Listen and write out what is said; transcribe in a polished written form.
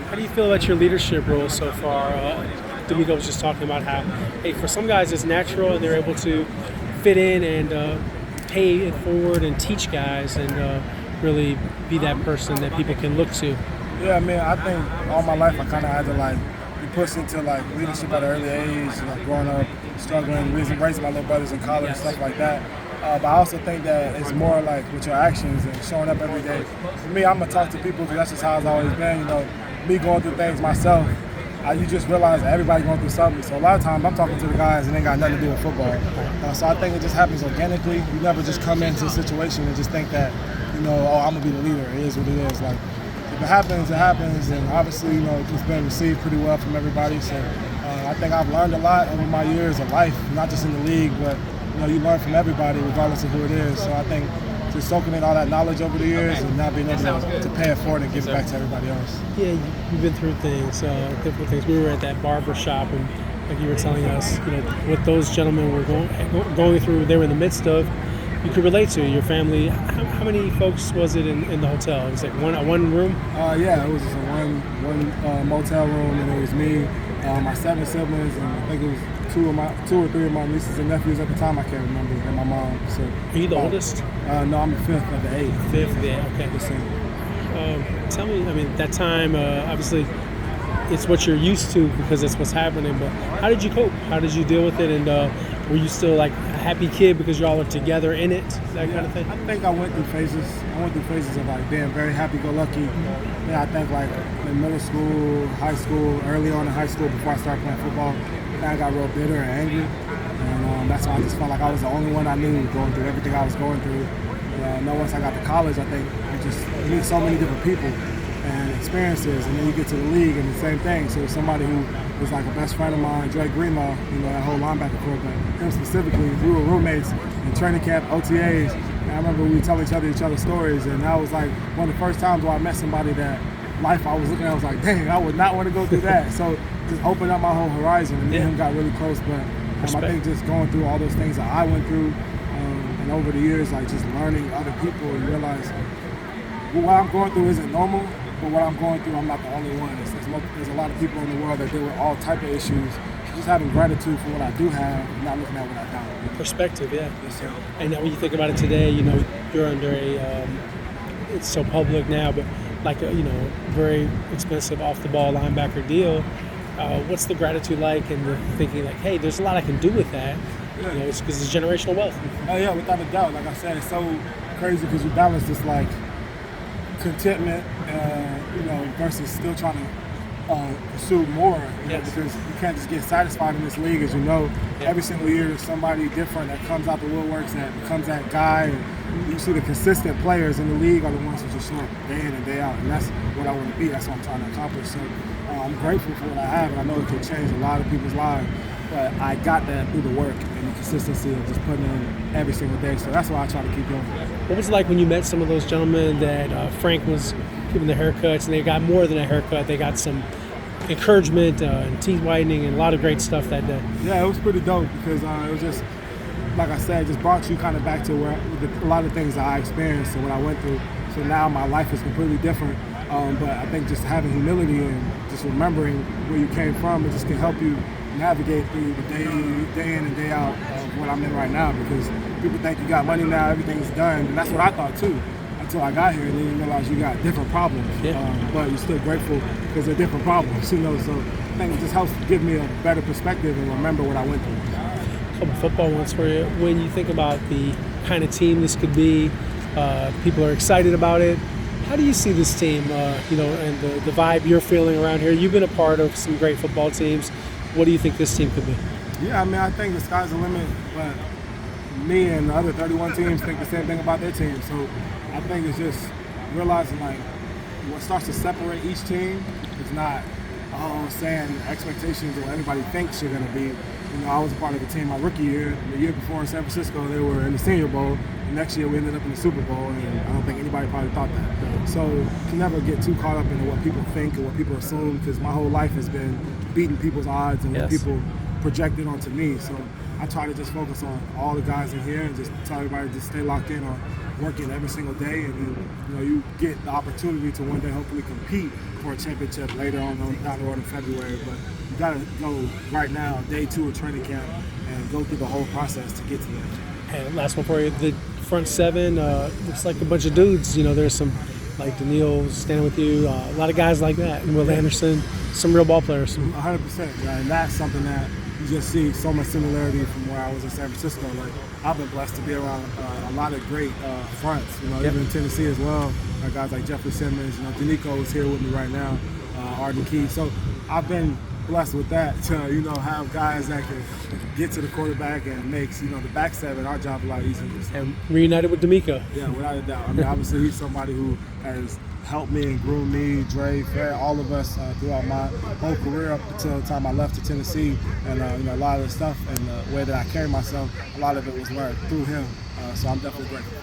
How do you feel about your leadership role so far? D'Amico was just talking about how, hey, for some guys it's natural and they're able to fit in and pay it forward and teach guys and really be that person that people can look to. Yeah, I mean, I think all my life I kind of had to be pushed into leadership at an early age, growing up, struggling, raising my little brothers in college and stuff like that. But I also think that it's more with your actions and showing up every day. For me, I'm gonna talk to people because that's just how it's always been. Me going through things myself, you just realize that everybody's going through something. So a lot of times I'm talking to the guys and they ain't got nothing to do with football. So I think it just happens organically. You never just come into a situation and just think that, oh, I'm gonna be the leader. It is what it is. If it happens, it happens. And obviously, it's been received pretty well from everybody. So I think I've learned a lot over my years of life, not just in the league, but you learn from everybody regardless of who it is. So I think just soaking in all that knowledge over the years and now being able to pay it forward and give it back to everybody else. Yeah, you've been through things, different things. We were at that barber shop and like you were telling us, what those gentlemen were going through, they were in the midst of, you could relate to. Your family, how many folks was it in the hotel? It was one room? Yeah, it was just one motel room, and it was me, my 7 siblings, and I think it was 2 or 3 of my nieces and nephews at the time. I can't remember, and my mom. So, are you the oldest? No, I'm the 5th of the 8. 5th of the 8, okay. Tell me, that time, obviously, it's what you're used to because it's what's happening, but how did you cope? How did you deal with it? And were you still a happy kid because you all are together in it, that kind of thing? I think I went through phases. Of being very happy-go-lucky. I think in middle school, high school, early on in high school before I started playing football, I got real bitter and angry. And that's why I just felt like I was the only one I knew going through everything I was going through. Once I got to college, I think you just meet so many different people and experiences, and then you get to the league and the same thing. So somebody who was a best friend of mine, Drake Greenlaw, that whole linebacker core, but him specifically, we were roommates in training camp, OTAs, and I remember we would tell each other stories, and that was one of the first times where I met somebody that I was looking at, I was like, dang, I would not want to go through that. So just opened up my whole horizon, and me and him got really close, but I think just going through all those things that I went through, and over the years, just learning other people, you realize what I'm going through isn't normal, but what I'm going through, I'm not the only one. There's a lot of people in the world that deal with all type of issues. So just having gratitude for what I do have, and not looking at what I don't. Perspective, yeah. Yes, sir. And when you think about it today, you're under it's so public now, but very expensive off-the-ball linebacker deal. What's the gratitude like, and the thinking hey, there's a lot I can do with that. Yeah. It's because it's generational wealth. Oh yeah, without a doubt. Like I said, it's so crazy because you balance this contentment, versus still trying to pursue more. Because you can't just get satisfied in this league, as you know. Yeah. Every single year, there's somebody different that comes out the woodworks that becomes that guy. And you see the consistent players in the league are the ones who just show up day in and day out, and that's what I want to be. That's what I'm trying to accomplish. So I'm grateful for what I have, and I know it can change a lot of people's lives. But I got that through the work and the consistency of just putting in every single day. So that's why I try to keep going. What was it like when you met some of those gentlemen that Frank was giving the haircuts, and they got more than a haircut? They got some encouragement and teeth whitening and a lot of great stuff that day. Yeah, it was pretty dope because it was just, like I said, just brought you kind of back to a lot of things that I experienced and what I went through. So now my life is completely different. But I think just having humility and just remembering where you came from, it just can help you navigate through the day in and day out of what I'm in right now, because people think you got money now, everything's done, and that's what I thought too until I got here, and then you realize you got different problems, but you're still grateful because they're different problems, so I think it just helps give me a better perspective and remember what I went through. A couple football ones for you. When you think about the kind of team this could be, people are excited about it. How do you see this team, and the vibe you're feeling around here? You've been a part of some great football teams. What do you think this team could be? Yeah, I think the sky's the limit, but me and the other 31 teams think the same thing about their team. So I think it's just realizing what starts to separate each team is not saying expectations of what everybody thinks you're going to be. I was a part of the team my rookie year. The year before in San Francisco, they were in the Senior Bowl. The next year, we ended up in the Super Bowl, and I don't think anybody probably thought that. So you can never get too caught up in what people think and what people assume, because my whole life has been beating people's odds and what people projected onto me. So I try to just focus on all the guys in here and just tell everybody to just stay locked in on working every single day, and then you get the opportunity to one day hopefully compete for a championship later on down the road in February. But you got to go right now, day 2 of training camp, and go through the whole process to get to that. And last one for you, the front seven looks like a bunch of dudes. There's some like Daniil standing with you, a lot of guys like that, and Will Anderson, some real ball players. 100%, and that's something that you just see so much similarity from where I was in San Francisco. Like, I've been blessed to be around a lot of great fronts, even in Tennessee as well. Guys like Jeffrey Simmons, Danico is here with me right now, Arden Key. So I've been blessed with that to, have guys that can get to the quarterback and makes, the back seven, our job a lot easier. And reunited with D'Amico. Yeah, without a doubt. I mean, obviously he's somebody who has helped me and groomed me, Dre, Fred, all of us throughout my whole career up until the time I left to Tennessee. And, a lot of the stuff and the way that I carry myself, a lot of it was learned through him. So I'm definitely grateful.